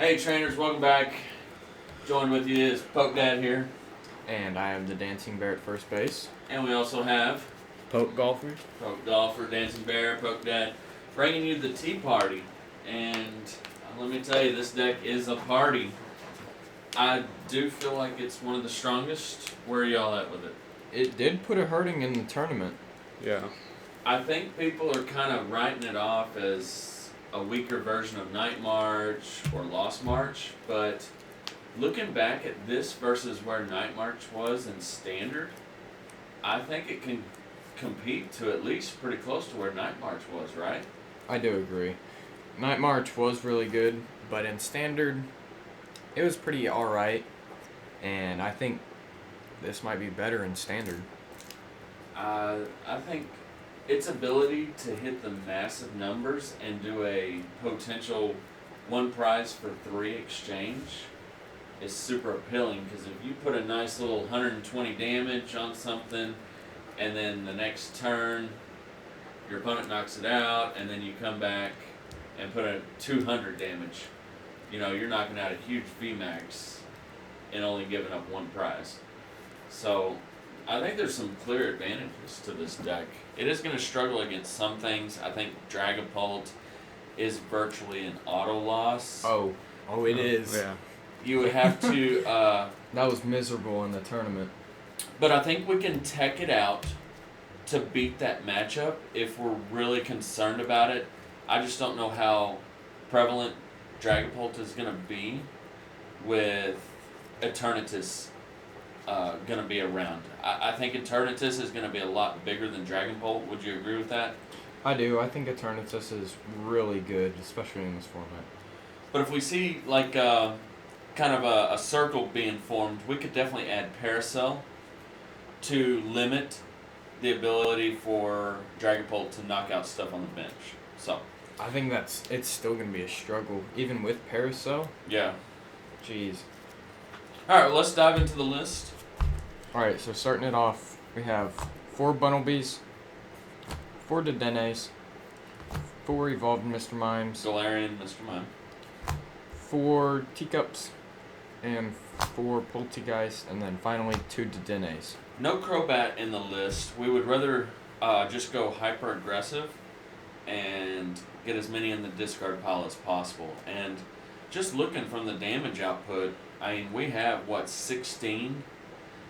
Hey trainers, welcome back. Joined with you is Pokedad here. And I have the Dancing Bear at first base. And we also have Pokegolfer. Pokegolfer, Dancing Bear, Pokedad, bringing you the tea party. And let me tell you, this deck is a party. I do feel like it's one of the strongest. Where are y'all at with it? It did put a hurting in the tournament. Yeah. I think people are kind of writing it off as a weaker version of Night March or Lost March, but looking back at this versus where Night March was in Standard, I think it can compete to at least pretty close to where Night March was, right? I do agree. Night March was really good, but in Standard, it was pretty alright. And I think this might be better in Standard. I think its ability to hit the massive numbers and do a potential one prize for 3 exchange is super appealing, because if you put a nice little 120 damage on something and then the next turn your opponent knocks it out and then you come back and put a 200 damage, you're knocking out a huge VMAX and only giving up 1 prize. So I think there's some clear advantages to this deck. It is going to struggle against some things. I think Dragapult is virtually an auto loss. Oh, it is. Yeah. You would have to... That was miserable in the tournament. But I think we can tech it out to beat that matchup if we're really concerned about it. I just don't know how prevalent Dragapult is going to be with Eternatus going to be around. I think Eternatus is going to be a lot bigger than Dragonbolt. Would you agree with that? I do. I think Eternatus is really good, especially in this format. But if we see like kind of a circle being formed, we could definitely add Paracel to limit the ability for Dragapult to knock out stuff on the bench. So I think it's still going to be a struggle, even with Paracel. yeah. Jeez. All right, let's dive into the list. Alright, so starting it off, we have 4 Bunnelbees, 4 Dedenes, 4 Evolved Mr. Mimes, Galarian, Mr. Mime. 4 Teacups, and 4 Poltegeist, and then finally 2 Dedenes. No Crobat in the list. We would rather just go hyper aggressive and get as many in the discard pile as possible. And just looking from the damage output, I mean, we have 16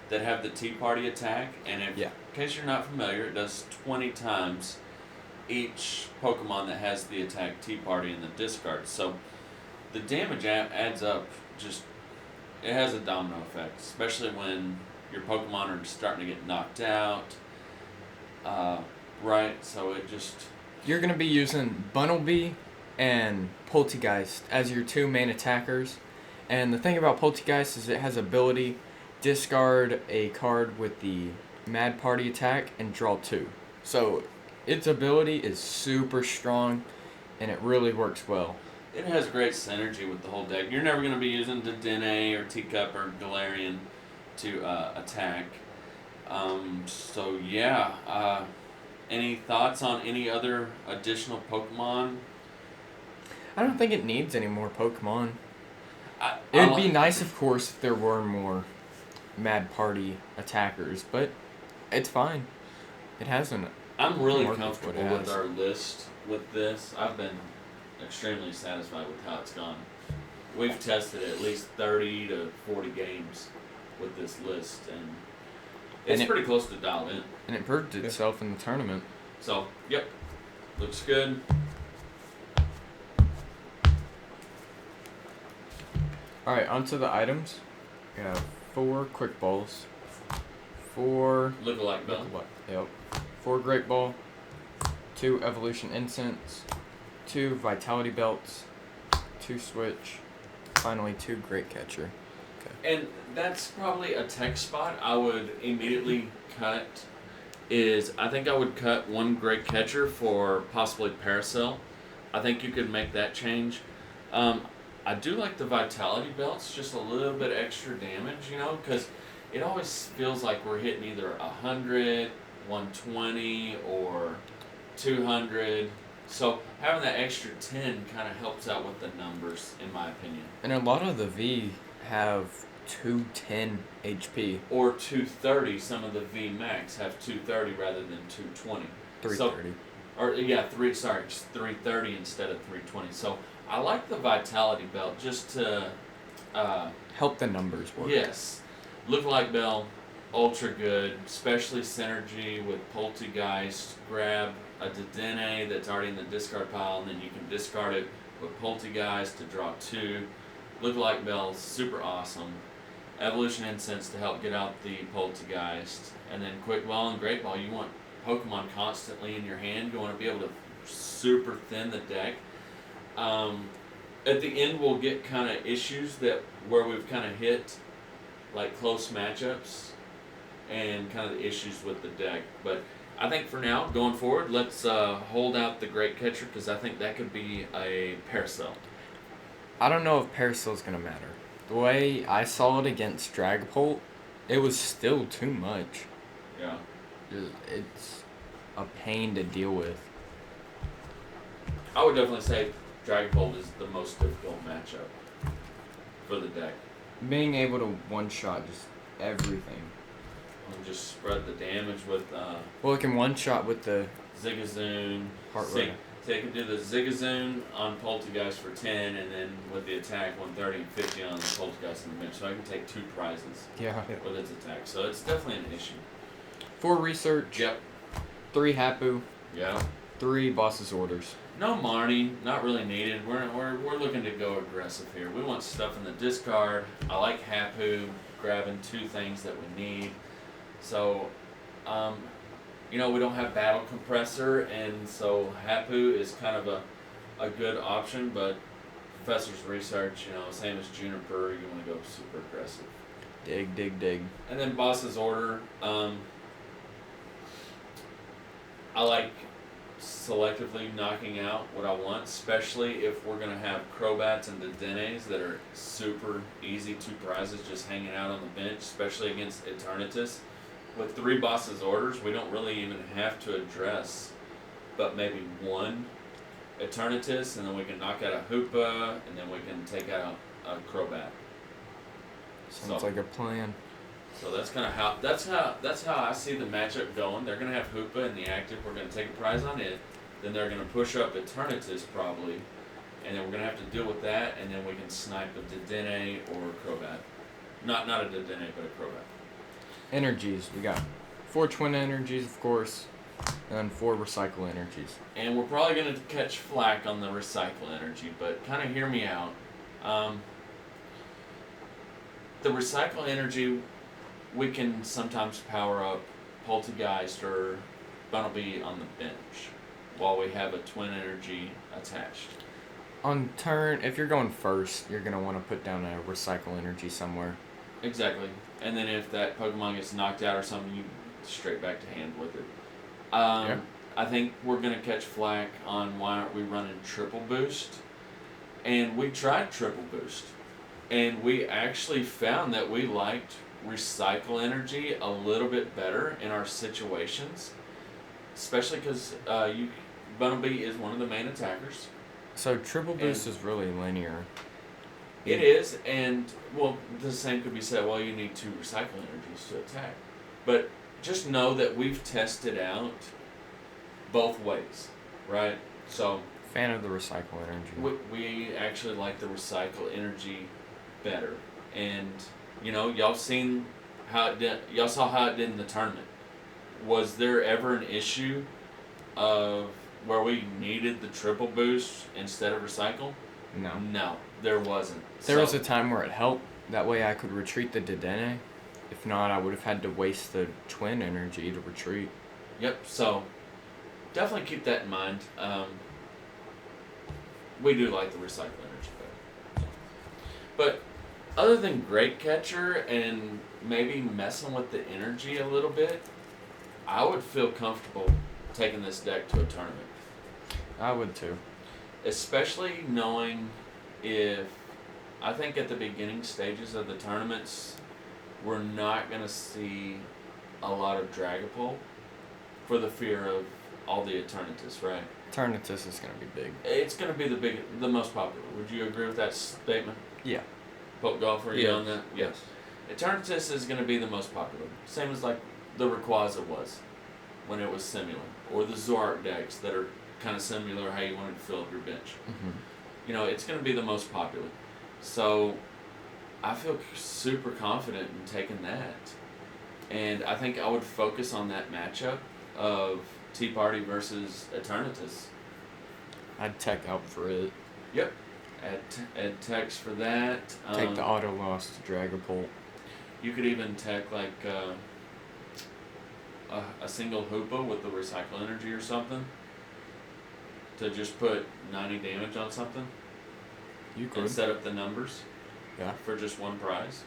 that have the Tea Party attack, and in case you're not familiar, it does 20 times each Pokemon that has the attack Tea Party in the discard. So the damage adds up. It has a domino effect, especially when your Pokemon are starting to get knocked out. Right, so You're going to be using Bunnelby and Poltegeist as your 2 main attackers. And the thing about Poltegeist is it has ability discard a card with the Mad Party attack and draw 2. So its ability is super strong and it really works well. It has great synergy with the whole deck. You're never going to be using Dedenne or Teacup or Galarian to attack. So yeah, any thoughts on any other additional Pokemon? I don't think it needs any more Pokemon. It would be nice, of course, if there were more Mad Party attackers, but it's fine. It hasn't. I'm really comfortable with our list with this. I've been extremely satisfied with how it's gone. We've tested at least 30 to 40 games with this list, and it's pretty close to dialed in. And it proved itself in the tournament. So, yep, looks good. Alright, onto the items. We have 4 Quick Balls, 4 Look-alike Bell. Yep. 4 Great Ball, 2 Evolution Incense, 2 Vitality Belts, 2 Switch, finally 2 Great Catcher. Okay. And that's probably a tech spot I would immediately cut. I think I would cut 1 Great Catcher for possibly Paracel. I think you could make that change. I do like the Vitality Belts, just a little bit extra damage, because it always feels like we're hitting either 100, 120, or 200. So having that extra 10 kind of helps out with the numbers, in my opinion. And a lot of the V have 210 HP. Or 230. Some of the V Max have 230 rather than 220. 330. Or yeah, just 330 instead of 320. So I like the Vitality Belt just to Help the numbers work. yes, look like Bell, ultra good, especially synergy with Poltergeist. Grab a Dedenne that's already in the discard pile, and then you can discard it with Poltergeist to draw 2. Look like Bell, super awesome. Evolution Incense to help get out the Poltergeist, and then Quick Ball and Great Ball. You want Pokemon constantly in your hand. You want to be able to super thin the deck. At the end, we'll get kind of issues where we've kind of hit like close matchups and kind of the issues with the deck. But I think for now, going forward, let's hold out the Great Catcher because I think that could be a Paracel. I don't know if Paracel's going to matter. The way I saw it against Dragapult, it was still too much. Yeah. It's a pain to deal with. I would definitely say Dragapult is the most difficult matchup for the deck. Being able to one-shot just everything. And just spread the damage with Well, it can one-shot with the Zigzagoon. Heart So Raider. you can do the Zigzagoon on Poltergeist for 10, and then with the attack 130 and 50 on the Poltergeist in the bench. So I can take 2 prizes Yeah. with its attack. So it's definitely an issue. 4 research, Yep. 3 Hapu, Yeah. 3 Boss's Orders. No Marnie, not really needed. We're looking to go aggressive here. We want stuff in the discard. I like Hapu grabbing 2 things that we need. So, we don't have Battle Compressor, and so Hapu is kind of a good option, but Professor's Research, same as Juniper, you want to go super aggressive. Dig, dig, dig. And then Boss's Order, I like selectively knocking out what I want, especially if we're going to have Crobats and Dedennes that are super easy 2 prizes just hanging out on the bench, especially against Eternatus. With 3 Boss's Orders, we don't really even have to address but maybe 1 Eternatus, and then we can knock out a Hoopa, and then we can take out a Crobat. Sounds like a plan. So that's kind of how I see the matchup going. They're gonna have Hoopa in the active. We're gonna take a prize on it. Then they're gonna push up Eternatus probably, and then we're gonna have to deal with that. And then we can snipe a Dedenne or a Crobat. Not a Dedenne, but a Crobat. Energies. We got 4 Twin Energies, of course, and then 4 Recycle Energies. And we're probably gonna catch flack on the Recycle Energy, but kind of hear me out. The Recycle Energy, we can sometimes power up Poltergeist or Bunnelby on the bench while we have a Twin Energy attached. On turn, if you're going first, you're going to want to put down a Recycle Energy somewhere. Exactly. And then if that Pokemon gets knocked out or something, you straight back to hand with it. I think we're going to catch flack on why aren't we running Triple Boost. And we tried Triple Boost. And we actually found that we liked Recycle Energy a little bit better in our situations, especially because Bunnelby is one of the main attackers. So Triple Boost is really linear. It is, and well, the same could be said. Well, you need 2 Recycle Energies to attack, but just know that we've tested out both ways, right? So Fan of the Recycle Energy. we actually like the Recycle Energy better, and y'all seen how it did. Y'all saw how it did in the tournament. Was there ever an issue of where we needed the Triple Boost instead of Recycle? No, there wasn't. There was a time where it helped. That way I could retreat the Dedenne. If not, I would have had to waste the Twin Energy to retreat. Yep, so definitely keep that in mind. We do like the Recycle Energy better. But other than Great Catcher and maybe messing with the energy a little bit, I would feel comfortable taking this deck to a tournament. I would too. Especially knowing if, I think at the beginning stages of the tournaments, we're not going to see a lot of Dragapult for the fear of all the Eternatus, right? Eternatus is gonna be big. It's going to be the most popular. Would you agree with that statement? Yeah. Pokegolfer, you on that? Yes. Eternatus is going to be the most popular. Same as like the Rayquaza was when it was similar. Or the Zoroark decks that are kind of similar how you wanted to fill up your bench. Mm-hmm. You know, it's going to be the most popular. So I feel super confident in taking that. And I think I would focus on that matchup of Tea Party versus Eternatus. I'd tech out for it. Yep. Add text for that. Take the auto loss to Dragapult. You could even tech like a single Hoopa with the recycle energy or something to just put 90 damage on something You and could. set up the numbers Yeah. for just one prize.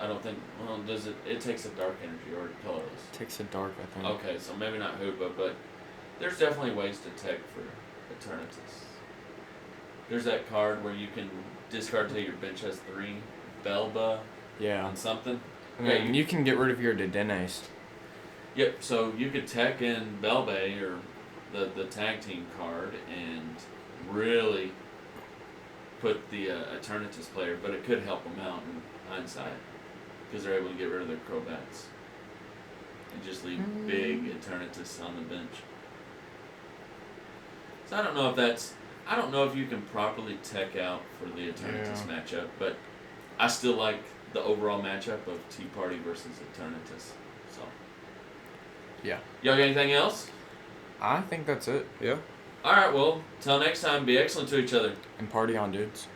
I don't think. Well, does it? It takes a dark energy or colorless. Takes a dark, I think. Okay, so maybe not Hoopa, but there's definitely ways to tech for Eternatus. There's that card where you can discard till your bench has 3 Belba Yeah. on something. And then you can get rid of your Dedenes. Yep, so you could tech in Belbay or the tag team card and really put the Eternatus player, but it could help them out in hindsight because they're able to get rid of their Crobats and just leave big Eternatus on the bench. So I don't know if you can properly tech out for the Eternatus matchup, but I still like the overall matchup of Tea Party versus Eternatus. So Yeah. y'all got anything else? I think that's it. Yeah. Alright, well, till next time, be excellent to each other. And party on, dudes.